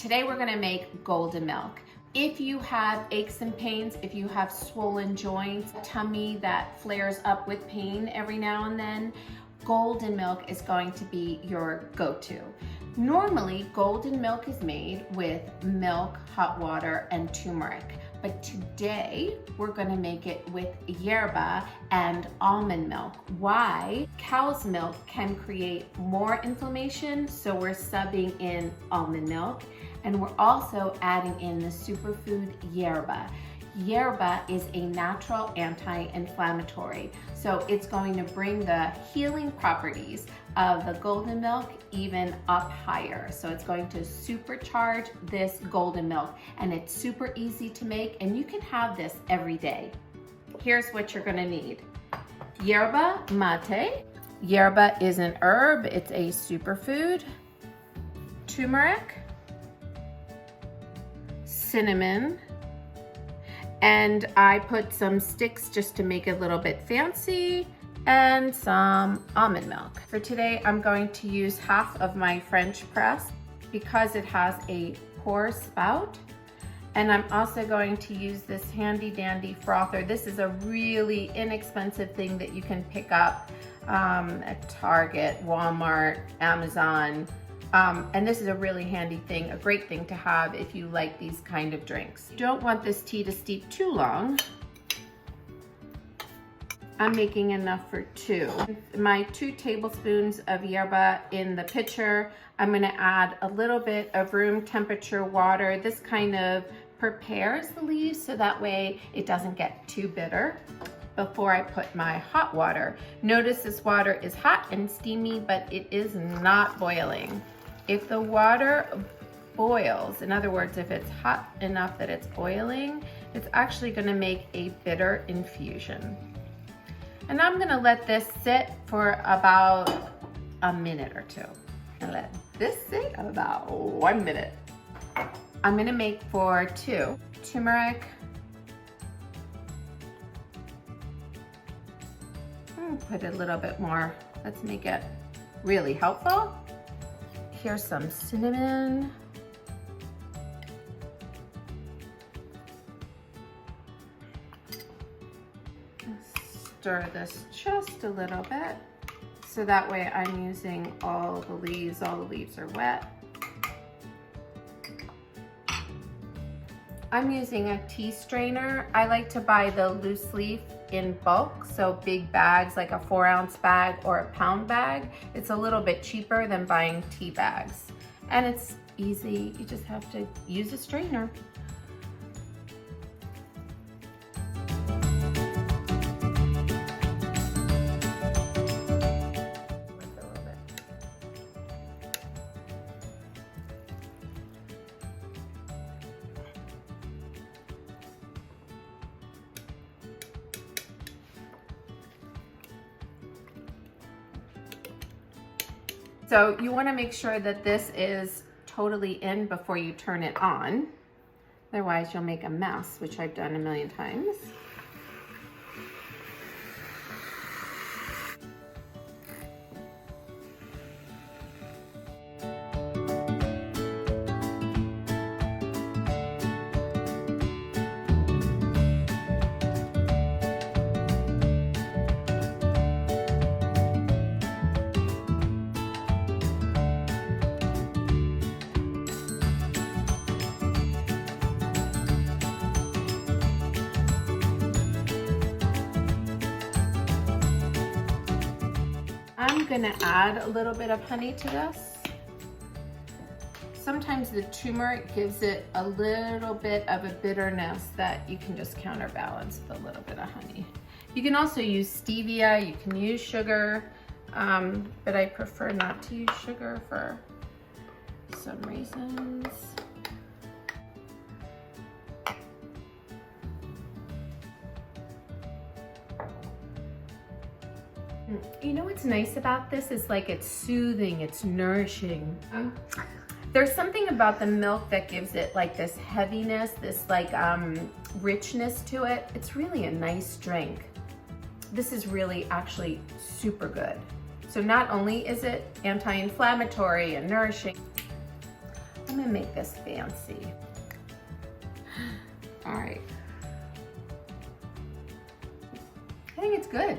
Today we're gonna make golden milk. If you have aches and pains, if you have swollen joints, tummy that flares up with pain every now and then, golden milk is going to be your go-to. Normally, golden milk is made with milk, hot water, and turmeric. But today, we're gonna make it with yerba and almond milk. Why? Cow's milk can create more inflammation, so we're subbing in almond milk. And we're also adding in the superfood yerba. Yerba is a natural anti-inflammatory, so it's going to bring the healing properties of the golden milk even up higher. So it's going to supercharge this golden milk, and it's super easy to make, and you can have this every day. Here's what you're gonna need. Yerba mate. Yerba is an herb, it's a superfood. Turmeric, cinnamon, and I put some sticks just to make it a little bit fancy, and some almond milk. For today, I'm going to use half of my French press because it has a pour spout. And I'm also going to use this handy dandy frother. This is a really inexpensive thing that you can pick up at Target, Walmart, Amazon. And this is a really handy thing, a great thing to have if you like these kind of drinks. You don't want this tea to steep too long. I'm making enough for 2. My 2 tablespoons of yerba in the pitcher. I'm gonna add a little bit of room temperature water. This kind of prepares the leaves so that way it doesn't get too bitter before I put my hot water. Notice this water is hot and steamy, but it is not boiling. If the water boils, in other words, if it's hot enough that it's boiling, it's actually gonna make a bitter infusion. And I'm gonna let this sit for about a minute or 2. And let this sit about 1 minute. I'm gonna make for 2. Turmeric. Put a little bit more. Let's make it really helpful. Here's some cinnamon. Stir this just a little bit, so that way I'm using all the leaves are wet. I'm using a tea strainer. I like to buy the loose leaf in bulk, so big bags like a 4-ounce bag or a pound bag. It's a little bit cheaper than buying tea bags. And it's easy, you just have to use a strainer. So you want to make sure that this is totally in before you turn it on. Otherwise you'll make a mess, which I've done a million times. I'm gonna add a little bit of honey to this. Sometimes the turmeric gives it a little bit of a bitterness that you can just counterbalance with a little bit of honey. You can also use stevia, you can use sugar, but I prefer not to use sugar for some reasons. You know what's nice about this is like it's soothing, it's nourishing. There's something about the milk that gives it like this heaviness, this like richness to it. It's really a nice drink. This is really actually super good. So not only is it anti-inflammatory and nourishing, I'm gonna make this fancy. All right. I think it's good.